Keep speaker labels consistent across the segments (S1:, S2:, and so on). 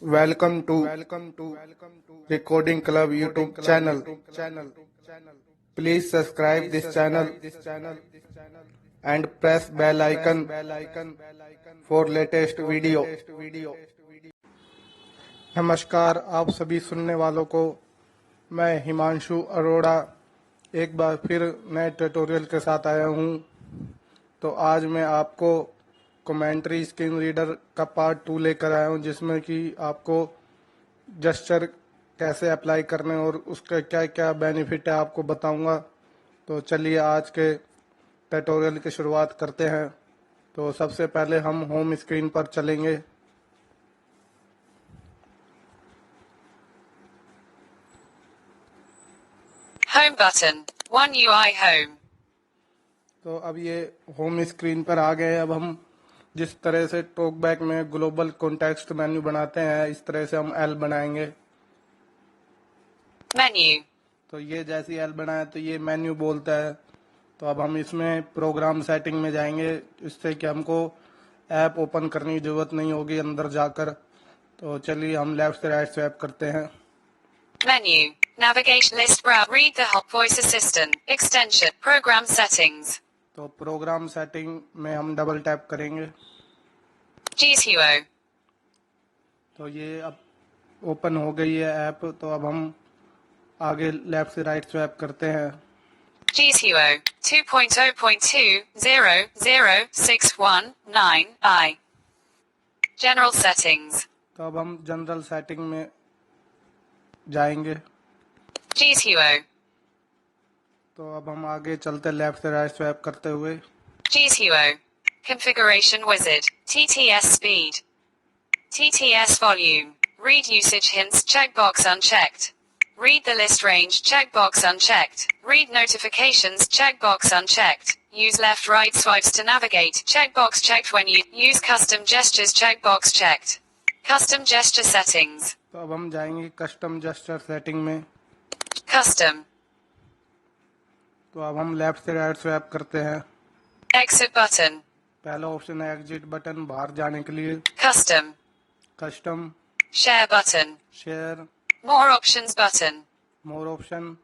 S1: Welcome to Recording Club YouTube channel. Please subscribe this channel and press bell icon for latest video. नमस्कार आप सभी सुनने वालों को, मैं हिमांशु अरोड़ा एक बार फिर नए ट्यूटोरियल के साथ आया हूं। तो आज मैं आपको कमेंट्री स्क्रीन रीडर का पार्ट 2 लेकर आया हूं, जिसमें कि आपको जेस्चर कैसे अप्लाई करने और उसका क्या क्या बेनिफिट है आपको बताऊंगा। तो चलिए आज के ट्यूटोरियल की शुरुआत करते हैं। तो सबसे पहले हम होम स्क्रीन पर चलेंगे।
S2: Home button. One UI Home.
S1: तो अब ये होम स्क्रीन पर आ गए। अब हम जिस तरह से टॉकबैक में ग्लोबल कॉन्टेक्स्ट मेन्यू बनाते हैं, इस तरह से हम एल बनाएंगे।
S2: Menu.
S1: तो ये जैसी एल बनाया तो ये मेन्यू बोलता है। तो अब हम इसमें प्रोग्राम सेटिंग में जाएंगे, इससे कि हमको ऐप ओपन करने की जरूरत नहीं होगी अंदर जाकर। तो चलिए हम लेफ्ट से राइट स्वैप करते हैं।
S2: Menu. Navigation list browse. Read the hot voice assistant. Extension. Program settings.
S1: तो प्रोग्राम सेटिंग में हम डबल टैप करेंगे।
S2: GTO.
S1: तो ये अब ओपन हो गई है ऐप। तो अब हम आगे लेफ्ट से राइट स्वैप करते हैं।
S2: GTO. 2.0.2006119i. General settings.
S1: तो अब हम जनरल सेटिंग में जाएंगे।
S2: GTO.
S1: तो अब हम आगे चलते लेफ्ट से राइट स्वैप करते हुए।
S2: GTO. Configuration wizard. TTS speed. TTS volume. Read usage hints checkbox unchecked. Read the list range checkbox unchecked. Read notifications checkbox unchecked. Use left right swipes to navigate checkbox checked when you use custom gestures checkbox checked. Custom gesture settings.
S1: तो अब हम जाएंगे custom gesture setting में।
S2: Custom.
S1: तो अब हम left से right swap करते हैं।
S2: Exit button.
S1: पहला ऑप्शन है एग्जिट बटन, बाहर जाने के लिए।
S2: Custom.
S1: Custom,
S2: Share button.
S1: Share,
S2: More options button.
S1: मोर ऑप्शन।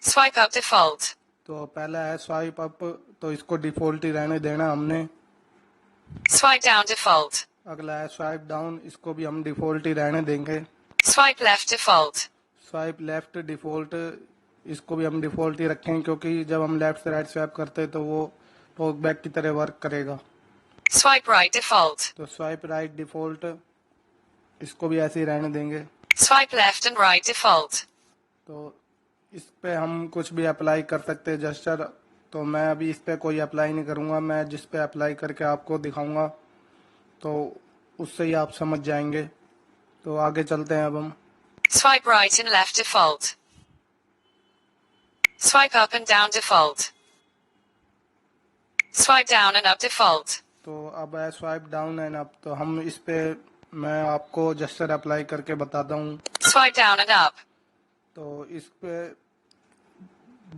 S2: Swipe up default.
S1: तो पहला है स्वाइप अप, तो इसको डिफॉल्ट ही रहने देना हमने।
S2: Swipe down default.
S1: अगला है स्वाइप डाउन, इसको भी हम डिफॉल्ट ही रहने देंगे।
S2: Swipe left default.
S1: Swipe left default, इसको भी हम डिफॉल्ट ही रखें, क्योंकि जब हम लेफ्ट से राइट स्वैप करते हैं तो वो टॉकबैक की तरह वर्क करेगा।
S2: Swipe right default.
S1: तो स्वाइप राइट डिफॉल्ट, इसको भी ऐसे ही रहने देंगे।
S2: Swipe left and right default.
S1: तो इस पे हम कुछ भी अप्लाई कर सकते हैं जेस्चर। तो मैं अभी इस पे कोई अप्लाई नहीं करूंगा, मैं जिस पे अप्लाई करके आपको दिखाऊंगा तो उससे ही आप समझ जाएंगे। तो आगे चलते हैं अब हम।
S2: Swipe right and left default. Swipe up and down default. Swipe down and up default.
S1: तो अब है स्वाइप डाउन एंड अप। तो हम इस पे मैं आपको जेस्चर अप्लाई करके बताता हूँ।
S2: Swipe down and up.
S1: तो इस पे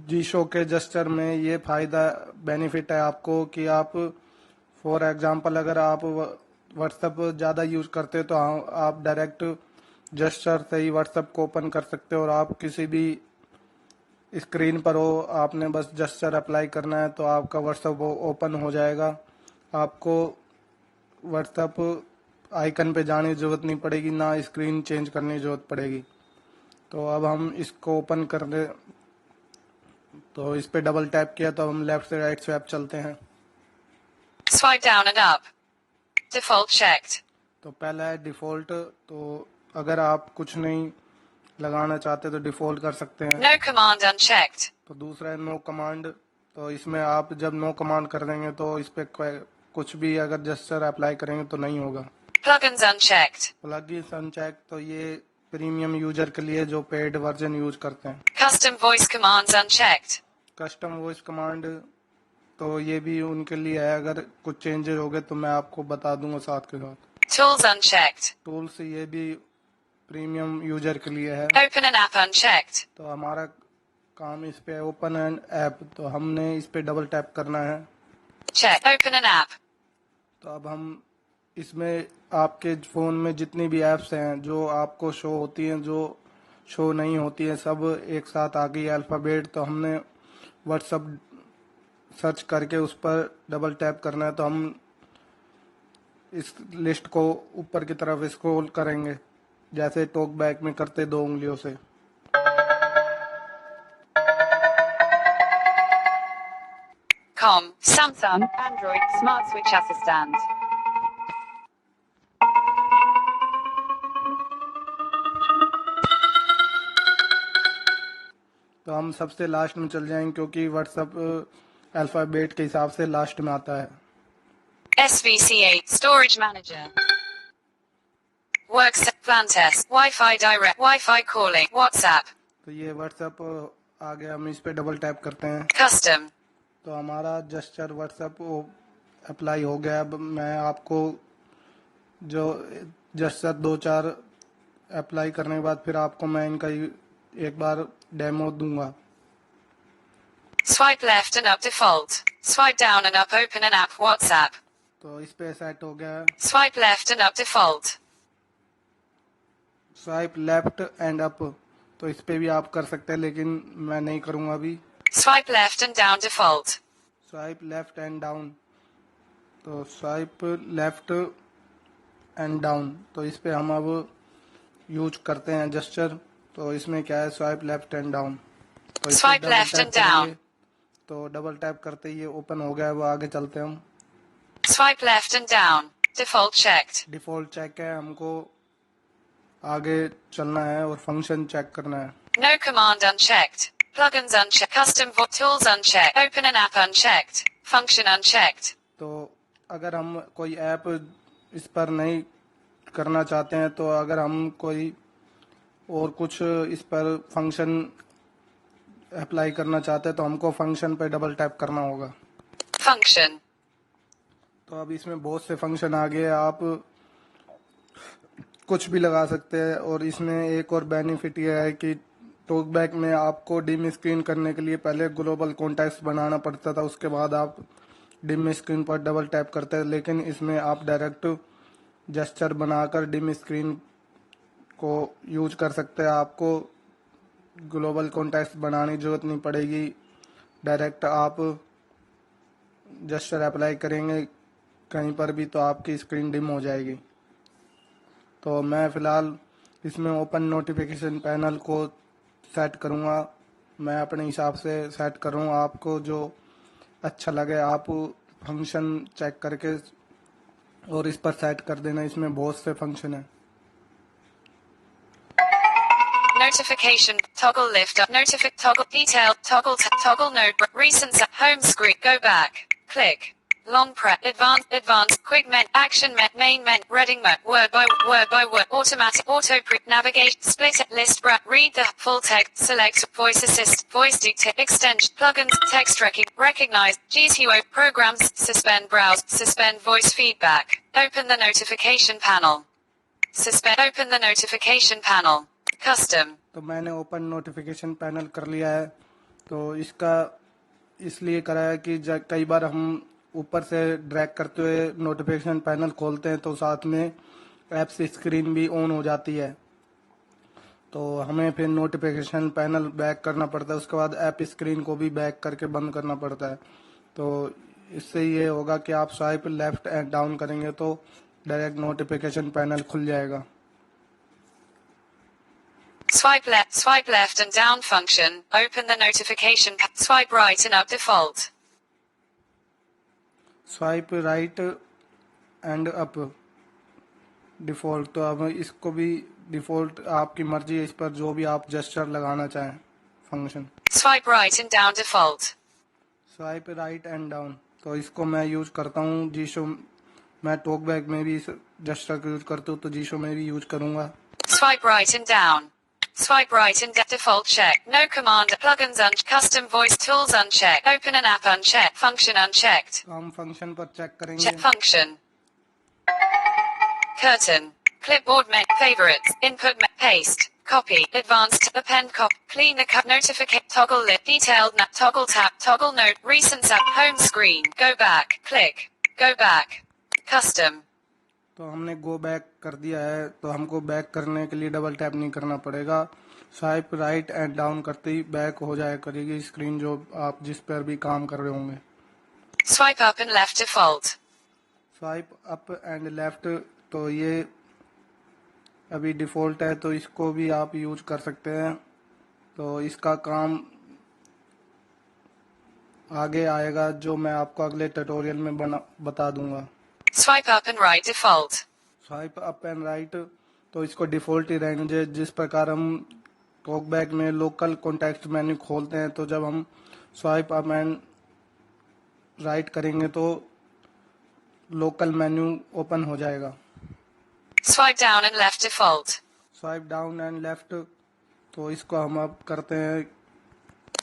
S1: जी शो के जेस्चर में ये फायदा बेनिफिट है आपको कि आप फॉर एग्जांपल अगर आप व्हाट्सएप ज़्यादा यूज करते हो तो आप डायरेक्ट जेस्चर से ही व्हाट्सएप को ओपन कर सकते हो। और आप किसी भी स्क्रीन पर हो, आपने बस जेस्चर अप्लाई करना है तो आपका व्हाट्सएप ओपन हो जाएगा। आपको व्हाट्सएप आइकन पे जाने की जरूरत नहीं पड़ेगी, ना स्क्रीन चेंज करने की जरूरत पड़ेगी। तो अब हम इसको ओपन कर दे, तो इस पे डबल टैप किया तो हम लेफ्ट से राइट स्वैप चलते हैं।
S2: Swipe down and up. Default checked.
S1: तो पहला है डिफॉल्ट। तो अगर आप कुछ नहीं लगाना चाहते तो डिफॉल्ट कर सकते हैं।
S2: No command unchecked.
S1: तो दूसरा है नो कमांड। तो इसमें आप जब नो कमांड कर देंगे तो इस पे कुछ भी अगर जेस्चर अप्लाई करेंगे तो नहीं होगा।
S2: Plugins unchecked.
S1: प्लगइन्स अनचेक, तो ये प्रीमियम यूजर के लिए जो पेड वर्जन यूज करते हैं।
S2: Custom voice commands unchecked.
S1: Custom voice command, तो ये भी उनके लिए है, अगर कुछ चेंजेस हो गए तो मैं आपको बता दूंगा साथ के साथ।
S2: Tools unchecked.
S1: टूल्स, ये भी प्रीमियम यूजर के लिए है।
S2: Open an app unchecked.
S1: तो हमारा काम इस पे ओपन एंड ऐप, तो हमने इस पे डबल टैप करना है।
S2: Check. Open an app.
S1: तो अब हम इसमें आपके फोन में जितनी भी ऐप्स हैं जो आपको शो होती हैं, जो शो नहीं होती हैं, सब एक साथ आ गई अल्फ़ाबेट। तो हमने व्हाट्सअप सर्च करके उस पर डबल टैप करना है, तो हम इस लिस्ट को ऊपर की तरफ स्क्रॉल करेंगे, जैसे टॉक बैक में करते 2 उंगलियों से।
S2: Samsung, Android, Smart Switch Assistant.
S1: तो हम सबसे लास्ट में चल जाएंगे, क्योंकि व्हाट्सअप अल्फ़ाबेट के हिसाब से लास्ट में आता है।
S2: SVCA, Storage Manager. Works, Plan Test, Wi-Fi Direct, Wi-Fi Calling, WhatsApp.
S1: तो ये व्हाट्सअप आ गया, हम इस पे डबल टैप करते हैं
S2: Custom.
S1: तो हमारा जस्चर व्हाट्सअप अप्लाई हो गया। अब मैं आपको जो जस्चर 2-4 अप्लाई करने के बाद फिर आपको मैं इनका एक बार डेमो दूंगा।
S2: Swipe left and up default. Swipe down and up open an app, WhatsApp.
S1: तो इस पे सेट हो गया है।
S2: Swipe left and up default.
S1: Swipe left and up, तो इस पे भी आप कर सकते हैं, लेकिन मैं नहीं करूंगा अभी।
S2: Swipe left and down default.
S1: Swipe left and down, तो स्वाइप लेफ्ट एंड डाउन, तो इस पे हम अब यूज करते हैं जस्चर। तो इसमें क्या है, स्वाइप लेफ्ट एंड डाउन। तो इस पे
S2: Swipe
S1: double
S2: left
S1: tap
S2: and down.
S1: करेंगे, तो डबल टैप करते ही ये ओपन हो गया है। वो आगे चलते हैं हम।
S2: Swipe left and down. Default checked.
S1: Default check है, हमको आगे चलना है और फंक्शन चेक करना है।
S2: No command unchecked. Plugins unchecked. Custom tools unchecked. Open an app unchecked. Function unchecked.
S1: तो अगर हम कोई ऐप इस पर नहीं करना चाहते हैं, तो अगर हम कोई और कुछ इस पर फंक्शन अप्लाई करना चाहते हैं, तो हमको फंक्शन पे डबल टैप करना होगा।
S2: Function.
S1: तो अब इसमें बहुत से फंक्शन आ गए, आप कुछ भी लगा सकते हैं। और इसमें एक और बेनिफिट यह है कि टॉकबैक में आपको डिम स्क्रीन करने के लिए पहले ग्लोबल कॉन्टेक्स्ट बनाना पड़ता था, उसके बाद आप डिम स्क्रीन पर डबल टैप करते हैं। लेकिन इसमें आप डायरेक्ट जेस्चर बनाकर डिम स्क्रीन को यूज कर सकते हैं। आपको ग्लोबल कॉन्टेक्स्ट बनाने की जरूरत नहीं पड़ेगी, डायरेक्ट आप जेस्चर अप्लाई करेंगे कहीं पर भी तो आपकी स्क्रीन डिम हो जाएगी। तो मैं फ़िलहाल इसमें ओपन नोटिफिकेशन पैनल को सेट करूँगा, मैं अपने हिसाब से सेट करूँ। आपको जो अच्छा लगे आप फंक्शन चेक करके और इस पर सेट कर देना। इसमें बहुत से फंक्शन हैं।
S2: Notification. Toggle lift up. Toggle detail. Toggle node. Recent. Home screen. Go back. Click. Long press. Advanced. Quick men. Action men. Main men. Reading mode. Word by word. Automatic. Auto pre. Navigate. Split. List. Read the full text. Select. Voice assist. Voice dictate. Extension. Plugins. Text tracking. Recognize. GTO. Programs. Suspend browse. Suspend voice feedback. Open the notification panel. Open the notification panel. Custom.
S1: तो मैंने open notification panel कर लिया है। तो इसका इसलिए करा है कि कई बार हम ऊपर से ड्रैग करते हुए नोटिफिकेशन पैनल खोलते हैं तो साथ में ऐप्स स्क्रीन भी ऑन हो जाती है, तो हमें फिर नोटिफिकेशन पैनल बैक करना पड़ता है। उसके बाद ऐप स्क्रीन को भी बैक करके बंद करना पड़ता है। तो इससे ये होगा कि आप स्वाइप लेफ्ट एंड डाउन करेंगे तो डायरेक्ट नोटिफिकेशन पैनल खुल जाएगा।
S2: Swipe left and down function. Open the notification. Swipe right and up default.
S1: Swipe right and up default, तो अब इसको भी डिफॉल्ट आपकी मर्जी है, इस पर जो भी आप जेस्चर लगाना चाहें function.
S2: Swipe right and down default.
S1: Swipe right and down, तो इसको मैं यूज करता हूँ जीशो। मैं टॉकबैक में भी इस जेस्चर को यूज करता हूँ, तो जीशो में भी यूज करूंगा।
S2: Swipe right and down. Swipe right and default check. No command. Plugins custom voice tools unchecked. Open an app unchecked. Function unchecked.
S1: तो हम फंक्शन पर चेक करेंगे।
S2: Check function. Curtain. Clipboard favorites. Input paste. Copy. Advanced. Append copy. Clean the notification. Toggle lit. Detailed. Toggle tab. Toggle note. Recent app. Home screen. Go back. Click. Go back. Custom.
S1: तो हमने go back कर दिया है, तो हमको back करने के लिए डबल टैप नहीं करना पड़ेगा। स्वाइप राइट एंड डाउन करते ही बैक हो जाया करेगी स्क्रीन, जो आप जिस पर भी काम कर रहे होंगे।
S2: Swipe up and left default.
S1: Swipe up and left, तो ये अभी डिफ़ॉल्ट है, तो इसको भी आप यूज कर सकते हैं। तो इसका काम आगे आएगा, जो मैं आपको अगले ट्यूटोरियल में बता दूंगा।
S2: Swipe up and right default.
S1: Swipe up and right, तो इसको डिफ़ॉल्ट ही रहने दे। जिस प्रकार हम टॉकबैक में लोकल कॉन्टेक्स्ट मेन्यू खोलते हैं, तो जब हम स्वाइप अप एंड राइट करेंगे तो लोकल मेन्यू ओपन हो जाएगा।
S2: Swipe down and left default.
S1: Swipe down and left, तो इसको हम अब करते हैं।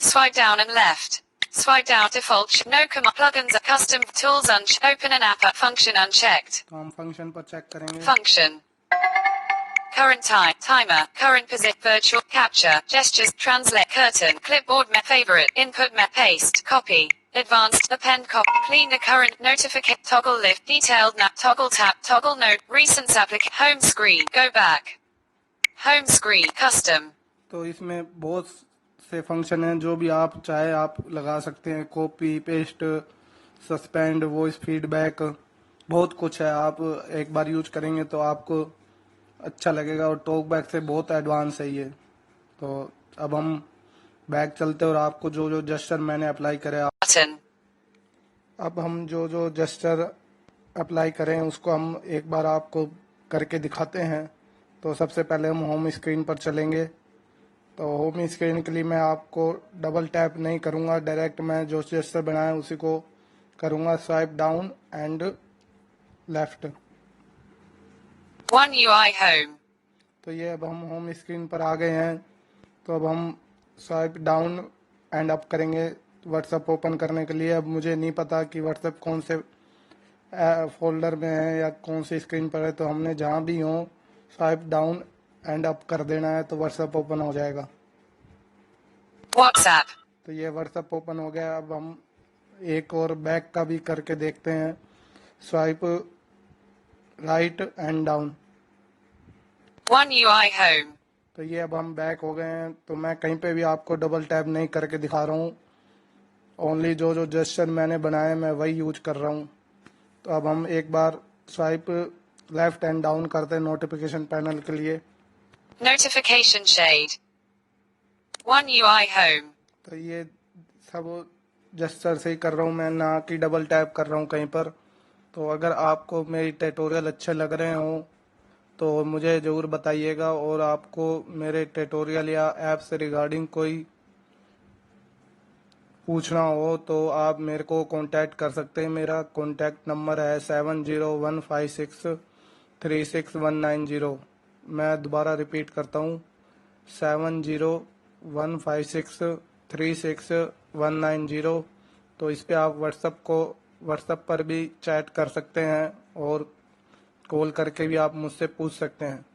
S2: Swipe down and left. Swipe down default. No command plugins. Custom tools open an app function unchecked.
S1: तो हम फंक्शन पर चेक करेंगे।
S2: Function. Current time, timer, current position, virtual capture, gestures, translate, curtain, clipboard, favorite, input, paste, copy, advanced, append, copy, clean the current, notification, toggle lift, detailed, toggle tap, toggle note, recent application, home screen, go back, home screen, custom.
S1: तो इसमें बहुत से function हैं, जो भी आप चाहे आप लगा सकते हैं। Copy, paste, suspend, voice feedback, बहुत कुछ है। आप एक बार यूज करेंगे तो आपको अच्छा लगेगा, और टॉक बैक से बहुत एडवांस है ये। तो अब हम बैक चलते हैं और आपको जो जो जेस्चर मैंने अप्लाई करे,
S2: Button.
S1: अब हम जो जो जेस्चर अप्लाई करें उसको हम एक बार आपको करके दिखाते हैं। तो सबसे पहले हम होम स्क्रीन पर चलेंगे। तो होम स्क्रीन के लिए मैं आपको डबल टैप नहीं करूंगा, डायरेक्ट मैं जो जेस्चर बनाया उसी को करूंगा। Swipe down and left.
S2: One UI home.
S1: तो ये अब हम होम स्क्रीन पर आ गए हैं। तो अब हम स्वाइप डाउन एंड अप करेंगे व्हाट्सएप ओपन करने के लिए। अब मुझे नहीं पता कि व्हाट्सएप कौन से फोल्डर में है या कौन सी स्क्रीन पर है, तो हमने जहाँ भी हो स्वाइप डाउन एंड अप कर देना है, तो व्हाट्सएप ओपन हो जाएगा।
S2: WhatsApp.
S1: तो ये व्हाट्सएप ओपन हो गया। अब हम एक और बैक का भी करके देखते हैं। Swipe right and down.
S2: One UI home.
S1: तो ये अब हम बैक हो गए हैं। तो मैं कहीं पे भी आपको डबल टैप नहीं करके दिखा रहा हूँ, ओनली जो जो जेस्चर मैंने बनाए मैं वही यूज कर रहा हूँ। तो अब हम एक बार स्वाइप लेफ्ट एंड डाउन करते हैं नोटिफिकेशन पैनल के लिए।
S2: Notification shade. One UI home.
S1: तो ये सब जेस्चर से ही कर रहा हूँ मैं, ना कि डबल टैप कर रहा हूँ कहीं पर। तो अगर आपको मेरी ट्यूटोरियल अच्छे लग रहे हों तो मुझे ज़रूर बताइएगा, और आपको मेरे ट्यूटोरियल या ऐप से रिगार्डिंग कोई पूछना हो तो आप मेरे को कांटेक्ट कर सकते हैं। मेरा कांटेक्ट नंबर है 7015636190। मैं दोबारा रिपीट करता हूँ, 7015636190। तो इस पे आप व्हाट्सएप पर भी चैट कर सकते हैं, और कॉल करके भी आप मुझसे पूछ सकते हैं।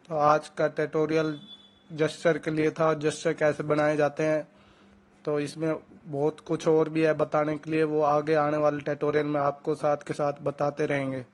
S1: तो आज का ट्यूटोरियल जेस्चर के लिए था, जेस्चर कैसे बनाए जाते हैं। तो इसमें बहुत कुछ और भी है बताने के लिए, वो आगे आने वाले ट्यूटोरियल में आपको साथ के साथ बताते रहेंगे।